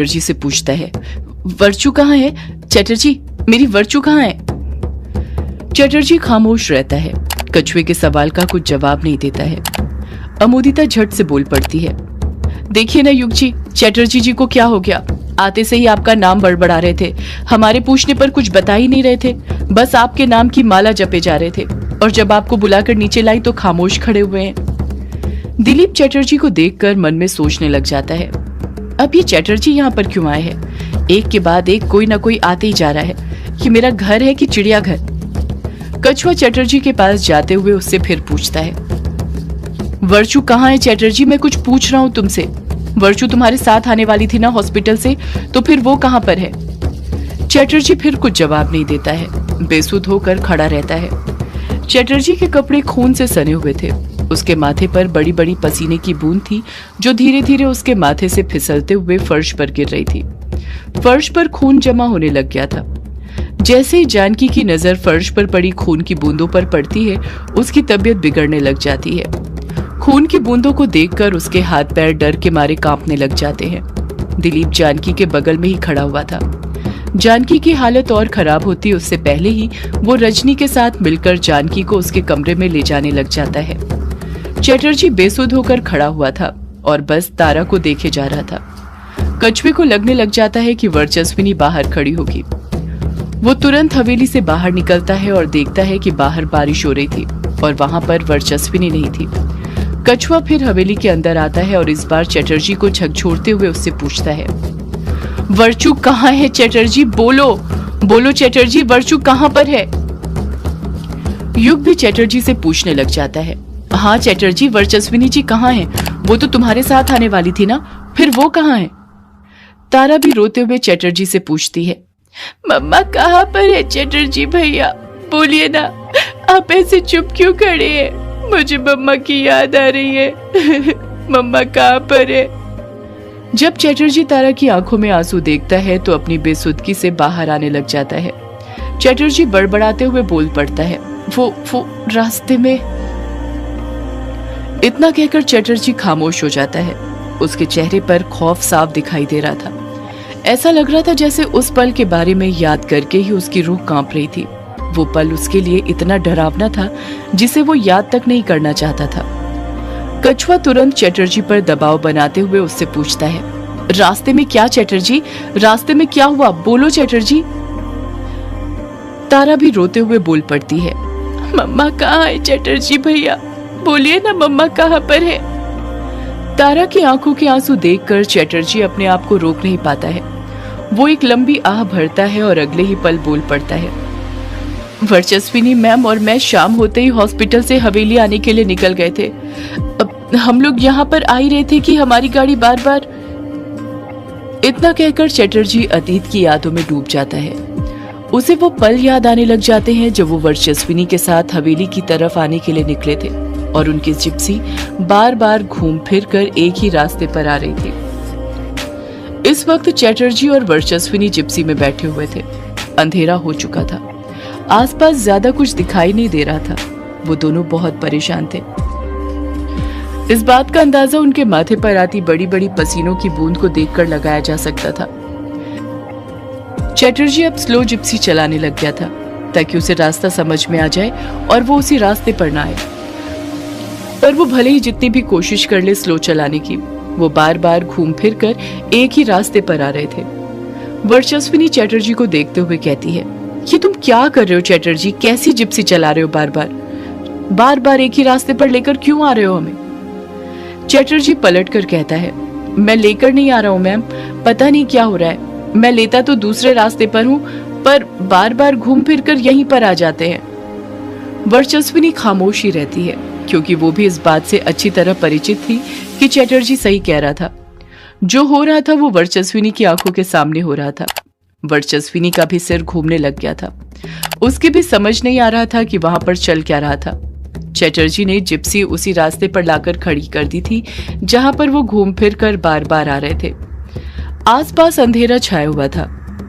चटर्जी से पूछता है, वर्चू कहाँ है? चटर्जी, मेरी वर्चू कहाँ है? चटर्जी खामोश रहता है, कछुए के सवाल का कुछ जवाब नहीं देता है। अमोदिता झट से बोल पड़ती है, देखिए ना युग जी, चटर्जी जी को क्या हो गया? आते से ही आपका नाम बड़बड़ा रहे थे, हमारे पूछने पर कुछ बता ही नहीं रहे थे, बस आपके नाम की माला जपे जा रहे थे, और जब आपको बुलाकर नीचे लाई तो खामोश खड़े हुए हैं। दिलीप चटर्जी को देखकर मन में सोचने लग जाता है, अब ये चटर्जी यहाँ पर क्यों आए हैं? एक के बाद एक कोई ना कोई आते ही जा रहा है, ये मेरा घर है कि चिड़ियाघर? कछुआ चटर्जी के पास जाते हुए उससे फिर पूछता है, वर्चू कहाँ है चटर्जी? मैं कुछ पूछ रहा हूँ तुमसे। वर्चू तुम्हारे साथ आने वाली थी ना हॉस्पिटल से, तो फिर वो कहाँ पर है? चटर्जी फिर कुछ जवाब नहीं देता है, बेसुध होकर खड़ा रहता है। चटर्जी के कपड़े खून से सने हुए थे, उसके माथे पर बड़ी बड़ी पसीने की बूंद थी जो धीरे धीरे उसके माथे से फिसलते हुए फर्श पर गिर रही थी। फर्श पर खून जमा होने लग गया था। जैसे ही जानकी की नजर फर्श पर पड़ी खून की बूंदों पर पड़ती है, उसकी तबीयत बिगड़ने लग जाती है। खून की बूंदों को देखकर उसके हाथ पैर डर के मारे कांपने लग जाते हैं। दिलीप जानकी के बगल में ही खड़ा हुआ था। जानकी की हालत और खराब होती उससे पहले ही वो रजनी के साथ मिलकर जानकी को उसके कमरे में ले जाने लग जाता है। चटर्जी बेसुध होकर खड़ा हुआ था और बस तारा को देखे जा रहा था। कछुए को लगने लग जाता है कि वर्चस्विनी बाहर खड़ी होगी। वो तुरंत हवेली से बाहर निकलता है और देखता है कि बाहर बारिश हो रही थी और वहां पर वर्चस्विनी नहीं थी। कछुआ फिर हवेली के अंदर आता है और इस बार चटर्जी को झकझोरते हुए उससे पूछता है, वर्चू कहाँ है चटर्जी? बोलो बोलो चटर्जी, वर्चू कहाँ पर है? युग भी चटर्जी से पूछने लग जाता है, हाँ चटर्जी, वर्चस्विनी जी कहाँ है? वो तो तुम्हारे साथ आने वाली थी ना, फिर वो कहाँ है? तारा भी रोते हुए चटर्जी से पूछती है, मम्मा कहाँ पर है चटर्जी भैया? बोलिए ना, आप ऐसे चुप क्यों खड़े हैं? मुझे मम्मा की याद आ रही है। मम्मा कहाँ पर है? जब चटर्जी तारा की आंखों में आंसू देखता है तो अपनी बेसुदगी से बाहर आने लग जाता है। चटर्जी बड़बड़ाते हुए बोल पड़ता है, वो रास्ते में। इतना कहकर चटर्जी खामोश हो जाता है। उसके चेहरे पर खौफ साफ दिखाई दे रहा था। ऐसा लग रहा था जैसे उस पल के बारे में याद करके ही उसकी रूह कांप रही थी। वो पल उसके लिए इतना डरावना था जिसे वो याद तक नहीं करना चाहता था। कछुआ तुरंत चटर्जी पर दबाव बनाते हुए उससे पूछता है, रास्ते में क्या चटर्जी? रास्ते में क्या हुआ? बोलो चटर्जी। तारा भी रोते हुए बोल पड़ती है, मम्मा कहाँ है चटर्जी भैया? बोलिए ना, मम्मा कहाँ पर है? तारा की आंखों के आंसू देखकर चटर्जी अपने आप को रोक नहीं पाता है। वो एक लंबी आह भरता है और अगले ही पल बोल पड़ता है, वर्चस्विनी मैम और मैं शाम होते ही हॉस्पिटल से हवेली आने के लिए निकल गए थे। हम लोग यहाँ पर आ ही रहे थे कि हमारी गाड़ी बार बार। इतना कहकर चटर्जी अतीत की यादों में डूब जाता है। उसे वो पल याद आने लग जाते हैं जब वो वर्चस्विनी के साथ हवेली की तरफ आने के लिए निकले थे और उनकी जिप्सी बार बार घूम फिर कर एक ही रास्ते पर आ रही थी। इस वक्त चटर्जी और वर्चस्विनी जिप्सी में बैठे हुए थे। अंधेरा हो चुका था, आसपास ज्यादा कुछ दिखाई नहीं दे रहा था। वो दोनों बहुत परेशान थे। इस बात का अंदाजा उनके माथे पर आती बड़ी बड़ी पसीनों की बूंद को देखकर लगाया जा सकता था। चटर्जी अब स्लो जिप्सी चलाने लग गया था ताकि उसे रास्ता समझ में आ जाए और वो उसी रास्ते पर ना आए। पर वो भले ही जितनी भी कोशिश कर ले स्लो चलाने की, वो बार बार घूम फिर कर एक ही रास्ते पर आ रहे थे। वर्चस्विनी चटर्जी को देखते हुए कहती है, ये तुम क्या कर रहे हो चटर्जी? कैसी जिप्सी चला रहे हो? बार बार एक ही रास्ते पर लेकर क्यों आ रहे हो हमें? चटर्जी पलट कर कहता है, मैं लेकर नहीं आ रहा हूँ मैम, पता नहीं क्या हो रहा है। मैं लेता तो दूसरे रास्ते पर हूँ, पर बार बार घूम फिर कर यहीं पर आ जाते हैं। वर्चस्विनी खामोश ही रहती है क्योंकि वो भी इस बात से अच्छी तरह परिचित थी कि चटर्जी सही कह रहा था। जो हो रहा था वो वर्चस्विनी की आंखों के सामने हो रहा था। वर्चस्विनी का भी सिर घूमने लग गया था। उसकी भी समझ नहीं आ रहा था कि वहां पर चल क्या रहा था। चटर्जी ने जिप्सी उसी रास्ते पर लाकर खड़ी कर दी थी जहां पर वो घूम फिर कर बार बार आ रहे थे। आसपास अंधेरा छाया हुआ था।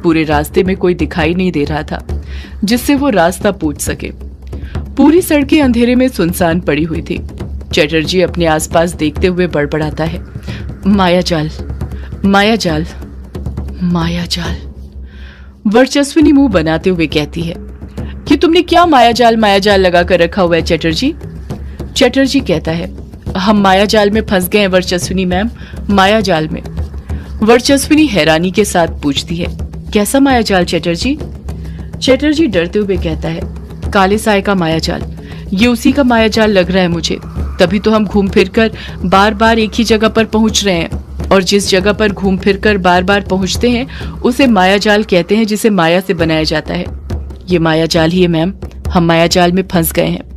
पूरे रास्ते में कोई दिखाई नहीं दे रहा था जिससे वो रास्ता पूछ सके। पूरी सड़कें अंधेरे में सुनसान पड़ी हुई थी। चटर्जी अपने आसपास देखते हुए बड़बड़ाता है, मायाजाल, मायाजाल। मायाजाल। वर्चस्विनी मुंह बनाते हुए कहती है कि तुमने क्या मायाजाल मायाजाल लगा कर रखा हुआ है चटर्जी। चटर्जी कहता है, हम मायाजाल में फंस गए हैं वर्चस्विनी मैम, मायाजाल में। वर्चस्विनी हैरानी के साथ पूछती है, कैसा मायाजाल चटर्जी। चटर्जी डरते हुए कहता है, काले साए का मायाजाल, ये उसी का मायाजाल लग रहा है मुझे, तभी तो हम घूम फिर कर बार बार एक ही जगह पर पहुंच रहे हैं, और जिस जगह पर घूम फिर कर बार बार पहुंचते हैं उसे मायाजाल कहते हैं, जिसे माया से बनाया जाता है। ये मायाजाल ही है मैम, हम मायाजाल में फंस गए हैं।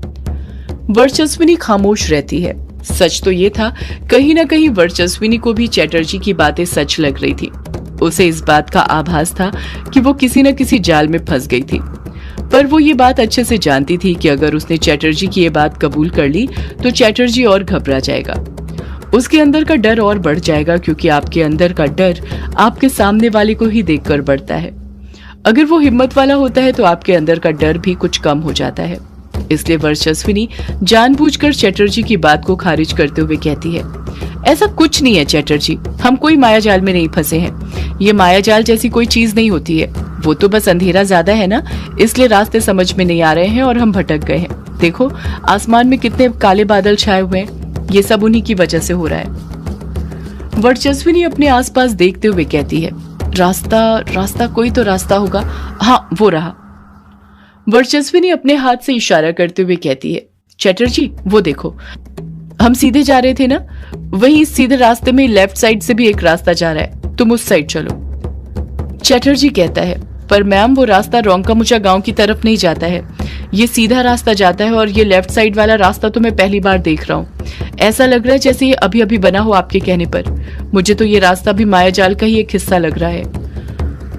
वर्चस्विनी खामोश रहती है। सच तो ये था, कहीं ना कहीं वर्चस्विनी को भी चटर्जी की बातें सच लग रही थी। उसे इस बात का आभास था कि वो किसी न किसी जाल में फंस गई थी, पर वो ये बात अच्छे से जानती थी कि अगर उसने चटर्जी की ये बात कबूल कर ली तो चटर्जी और घबरा जाएगा, उसके अंदर का डर और बढ़ जाएगा, क्योंकि आपके अंदर का डर आपके सामने वाले को ही देखकर बढ़ता है। अगर वो हिम्मत वाला होता है तो आपके अंदर का डर भी कुछ कम हो जाता है। इसलिए वर्चस्विनी जानबूझकर चटर्जी की बात को खारिज करते हुए कहती है, ऐसा कुछ नहीं है चटर्जी, हम कोई मायाजाल में नहीं फंसे हैं। ये मायाजाल जैसी कोई चीज नहीं होती है, वो तो बस अंधेरा ज्यादा है ना, इसलिए रास्ते समझ में नहीं आ रहे हैं और हम भटक गए हैं। देखो आसमान में कितने काले बादल छाए हुए हैं, ये सब उन्हीं की वजह से हो रहा है। वर्चस्विनी अपने आसपास देखते हुए कहती है, रास्ता कोई तो रास्ता होगा, हाँ वो रहा। वर्चस्विनी अपने हाथ से इशारा करते हुए कहती है, चटर्जी वो देखो, हम सीधे जा रहे थे ना, वही इस सीधे रास्ते में लेफ्ट साइड से भी एक रास्ता जा रहा है, तुम उस साइड चलो। चटर्जी कहता है, पर मैम वो रास्ता रोंकामुचा गांव की तरफ नहीं जाता है, ये सीधा रास्ता जाता है, और ये लेफ्ट साइड वाला रास्ता तो मैं पहली बार देख रहा हूँ। ऐसा लग रहा है जैसे ये अभी अभी बना हो आपके कहने पर। मुझे तो ये रास्ता भी मायाजाल का ही एक हिस्सा लग रहा है।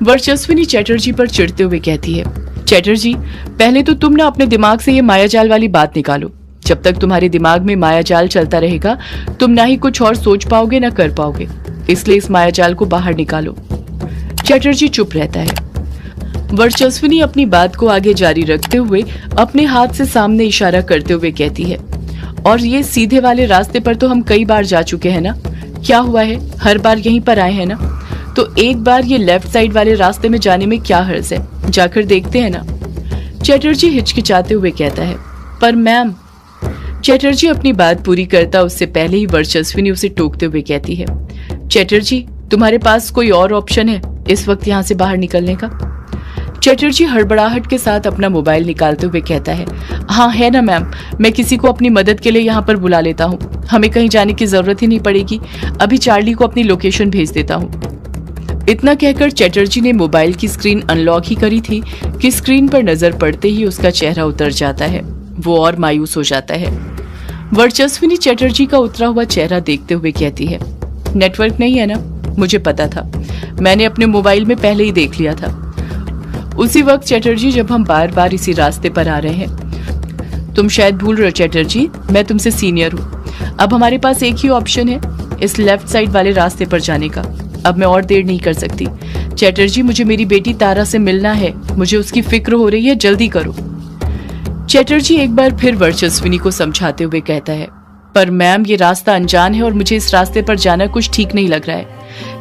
वर्चस्विनी चटर्जी पर चिढ़ते हुए कहती है, चटर्जी पहले तो तुम ना अपने दिमाग से ये मायाजाल वाली बात निकालो। जब तक तुम्हारे दिमाग में मायाजाल चलता रहेगा तुम ना ही कुछ और सोच पाओगे ना कर पाओगे, इसलिए इस मायाजाल को बाहर निकालो। चटर्जी चुप रहता है। वर्चस्विनी अपनी बात को आगे जारी रखते हुए अपने हाथ से सामने इशारा करते हुए कहती है, और ये सीधे वाले रास्ते पर तो हम कई बार जा चुके हैं ना, क्या हुआ है, हर बार यहीं पर आए हैं ना, तो एक बार ये लेफ्ट साइड वाले रास्ते में जाने में क्या हर्ज है, जाकर देखते हैं ना। चटर्जी हिचकिचाते हुए कहता है, पर मैम। चटर्जी अपनी बात पूरी करता उससे पहले ही वर्चस्विनी उसे टोकते हुए कहती है, चटर्जी तुम्हारे पास कोई और ऑप्शन है इस वक्त यहाँ से बाहर निकलने का। चटर्जी हड़बड़ाहट के साथ अपना मोबाइल निकालते हुए कहता है, हाँ है ना मैम, मैं किसी को अपनी मदद के लिए यहाँ पर बुला लेता हूँ, हमें कहीं जाने की जरूरत ही नहीं पड़ेगी, अभी चार्ली को अपनी लोकेशन भेज देता हूँ। इतना कहकर चटर्जी ने मोबाइल की स्क्रीन अनलॉक ही करी थी कि स्क्रीन पर नजर पड़ते ही उसका चेहरा उतर जाता है, वो और मायूस हो जाता है। वर्चस्विनी चटर्जी का उतरा हुआ चेहरा देखते हुए कहती है, नेटवर्क नहीं है ना, मुझे पता था, मैंने अपने मोबाइल में पहले ही देख लिया था। उसी वक्त चटर्जी, जब हम बार बार इसी रास्ते पर आ रहे हैं, तुम शायद भूल रहे हो चटर्जी, मैं तुमसे सीनियर हूँ, अब हमारे पास एक ही ऑप्शन है इस लेफ्ट साइड वाले रास्ते पर जाने का, अब मैं और देर नहीं कर सकती। चटर्जी मुझे मेरी बेटी तारा से मिलना है, मुझे उसकी फिक्र हो रही है, जल्दी करो। चटर्जी एक बार फिर वर्चस्विनी को समझाते हुए कहता है, पर मैम ये रास्ता अनजान है और मुझे इस रास्ते पर जाना कुछ ठीक नहीं लग रहा है,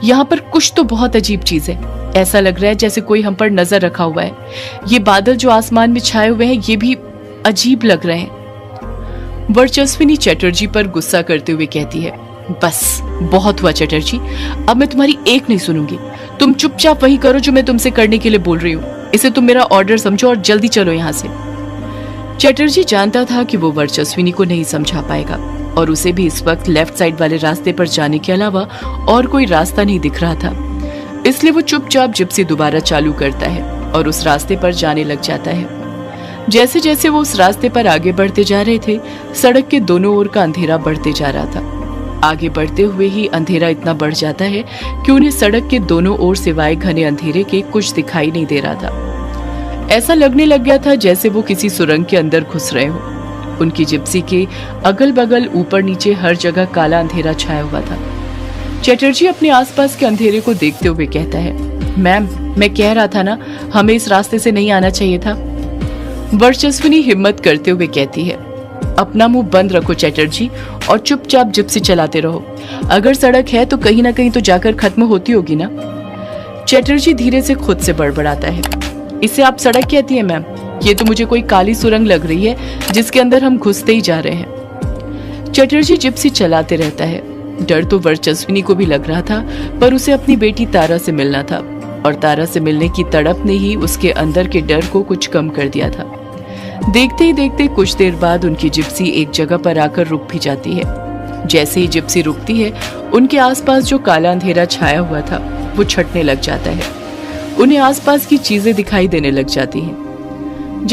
यहाँ पर कुछ तो बहुत अजीब चीज है, ऐसा लग रहा है जैसे कोई हम पर नजर रखा हुआ है, ये बादल जो आसमान में छाए हुए हैं ये भी अजीब लग रहे हैं। वर्चस्विनी चटर्जी पर गुस्सा करते हुए कहती है, बस बहुत हुआ चटर्जी, अब मैं तुम्हारी एक नहीं सुनूंगी, तुम चुपचाप वही करो जो मैं तुमसे करने के लिए बोल रही हूँ, इसे तुम मेरा ऑर्डर समझो और जल्दी चलो यहाँ से। चटर्जी जानता था कि वो वर्चस्विनी को नहीं समझा पाएगा और उसे भी इस वक्त लेफ्ट साइड वाले रास्ते पर जाने के अलावा और कोई रास्ता नहीं दिख रहा था, इसलिए वो चुपचाप जिप्सी दोबारा चालू करता है और उस रास्ते पर जाने लग जाता है। जैसे जैसे वो उस रास्ते पर आगे बढ़ते जा रहे थे, सड़क के दोनों ओर का अंधेरा बढ़ते जा रहा था। आगे बढ़ते हुए ही अंधेरा इतना बढ़ जाता है कि उन्हें सड़क के दोनों ओर सिवाय घने अंधेरे के कुछ दिखाई नहीं दे रहा था। ऐसा लगने लग गया था जैसे वो किसी सुरंग के अंदर घुस रहे हो। उनकी जिप्सी के अगल बगल ऊपर नीचे हर जगह काला अंधेरा छाया हुआ था। चटर्जी अपने आसपास के अंधेरे को देखते हुए कहता है, मैम मैं कह रहा था ना, हमें इस रास्ते से नहीं आना चाहिए था। वर्चस्विनी हिम्मत करते हुए कहती है, अपना मुंह बंद रखो चटर्जी और चुपचाप जिप्सी चलाते रहो, अगर सड़क है तो कहीं ना कहीं तो जाकर खत्म होती होगी ना। चटर्जी धीरे से खुद से बड़बड़ाता है। इसे आप सड़क कहती है मैम? ये तो मुझे कोई काली सुरंग लग रही है जिसके अंदर हम घुसते ही जा रहे हैं। चटर्जी जिप्सी चलाते रहता है। डर तो वर्चस्विनी को भी लग रहा था, पर उसे अपनी बेटी तारा से मिलना था और तारा से मिलने की तड़प ने ही उसके अंदर के डर को कुछ कम कर दिया था। देखते ही देखते कुछ देर बाद उनकी जिप्सी एक जगह पर आकर रुक भी जाती है। जैसे ही जिप्सी रुकती है, उनके आसपास जो काला अंधेरा छाया हुआ था वो छटने लग जाता है। उन्हें आसपास की चीजें दिखाई देने लग जाती हैं।